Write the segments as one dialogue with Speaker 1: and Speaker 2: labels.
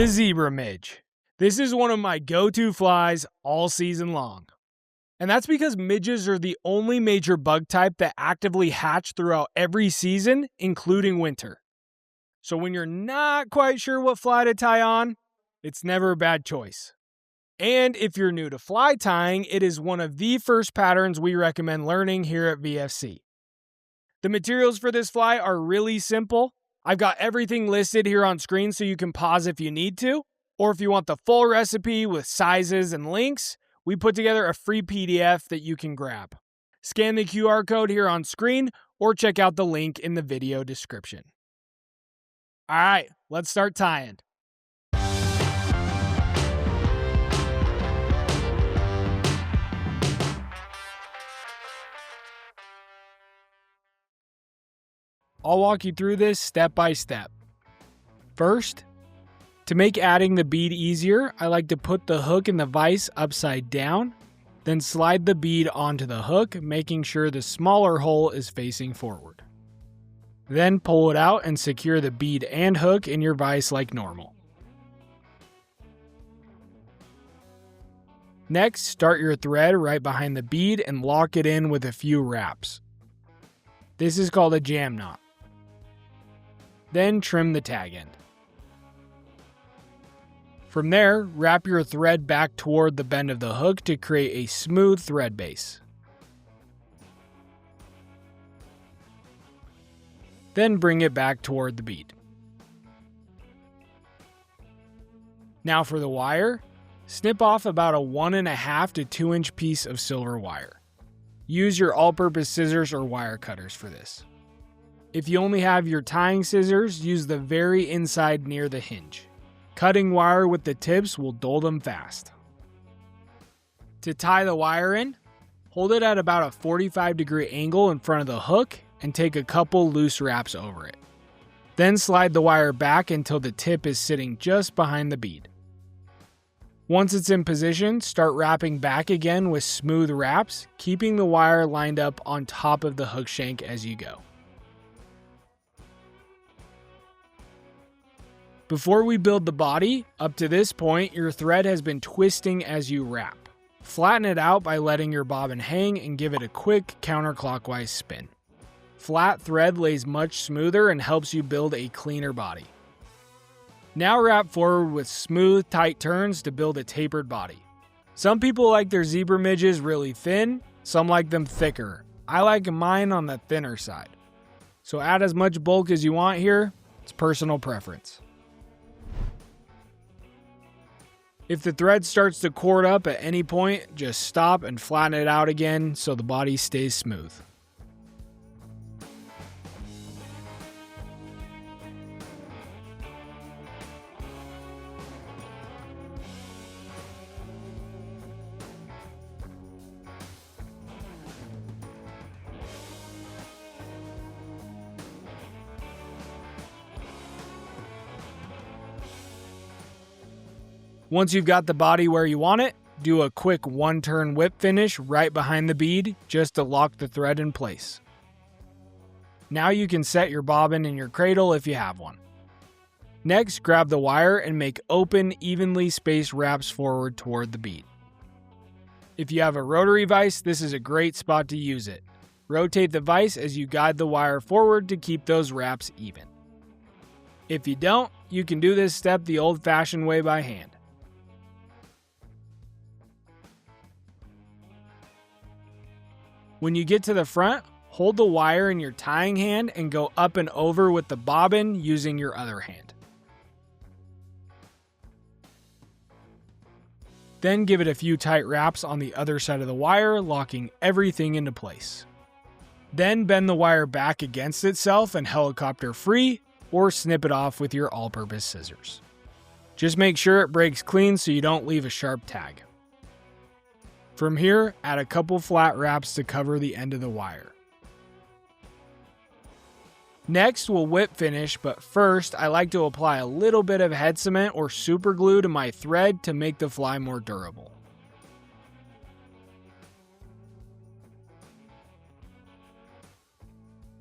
Speaker 1: The Zebra Midge. This is one of my go-to flies all season long. And that's because midges are the only major bug type that actively hatch throughout every season, including winter. So when you're not quite sure what fly to tie on, it's never a bad choice. And if you're new to fly tying, it is one of the first patterns we recommend learning here at VFC. The materials for this fly are really simple. I've got everything listed here on screen so you can pause if you need to, or if you want the full recipe with sizes and links, we put together a free PDF that you can grab. Scan the QR code here on screen or check out the link in the video description. All right, let's start tying. I'll walk you through this step by step. First, to make adding the bead easier, I like to put the hook in the vise upside down, then slide the bead onto the hook, making sure the smaller hole is facing forward. Then pull it out and secure the bead and hook in your vise like normal. Next, start your thread right behind the bead and lock it in with a few wraps. This is called a jam knot. Then trim the tag end. From there, wrap your thread back toward the bend of the hook to create a smooth thread base. Then bring it back toward the bead. Now for the wire, snip off about a 1.5 to 2 inch piece of silver wire. Use your all-purpose scissors or wire cutters for this. If you only have your tying scissors, use the very inside near the hinge. Cutting wire with the tips will dull them fast. To tie the wire in, hold it at about a 45-degree angle in front of the hook and take a couple loose wraps over it. Then slide the wire back until the tip is sitting just behind the bead. Once it's in position, start wrapping back again with smooth wraps, keeping the wire lined up on top of the hook shank as you go. Before we build the body, up to this point, your thread has been twisting as you wrap. Flatten it out by letting your bobbin hang and give it a quick counterclockwise spin. Flat thread lays much smoother and helps you build a cleaner body. Now wrap forward with smooth, tight turns to build a tapered body. Some people like their zebra midges really thin, some like them thicker. I like mine on the thinner side. So add as much bulk as you want here, it's personal preference. If the thread starts to cord up at any point, just stop and flatten it out again so the body stays smooth. Once you've got the body where you want it, do a quick one-turn whip finish right behind the bead just to lock the thread in place. Now you can set your bobbin in your cradle if you have one. Next, grab the wire and make open, evenly spaced wraps forward toward the bead. If you have a rotary vise, this is a great spot to use it. Rotate the vise as you guide the wire forward to keep those wraps even. If you don't, you can do this step the old-fashioned way by hand. When you get to the front, hold the wire in your tying hand and go up and over with the bobbin using your other hand. Then give it a few tight wraps on the other side of the wire, locking everything into place. Then bend the wire back against itself and helicopter free, or snip it off with your all-purpose scissors. Just make sure it breaks clean so you don't leave a sharp tag. From here, add a couple flat wraps to cover the end of the wire. Next, we'll whip finish, but first, I like to apply a little bit of head cement or super glue to my thread to make the fly more durable.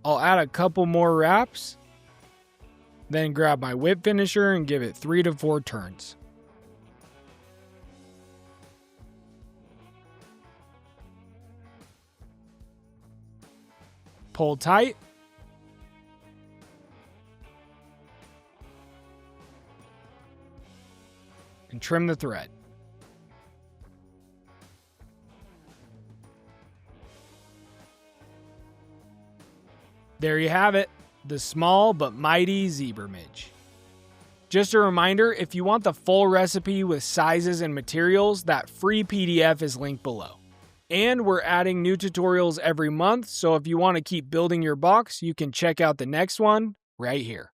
Speaker 1: I'll add a couple more wraps Then grab my whip finisher and give it 3 to 4 turns. Pull tight. And trim the thread. There you have it, the small but mighty Zebra Midge. Just a reminder, if you want the full recipe with sizes and materials, that free PDF is linked below. And we're adding new tutorials every month, so if you want to keep building your box, you can check out the next one right here.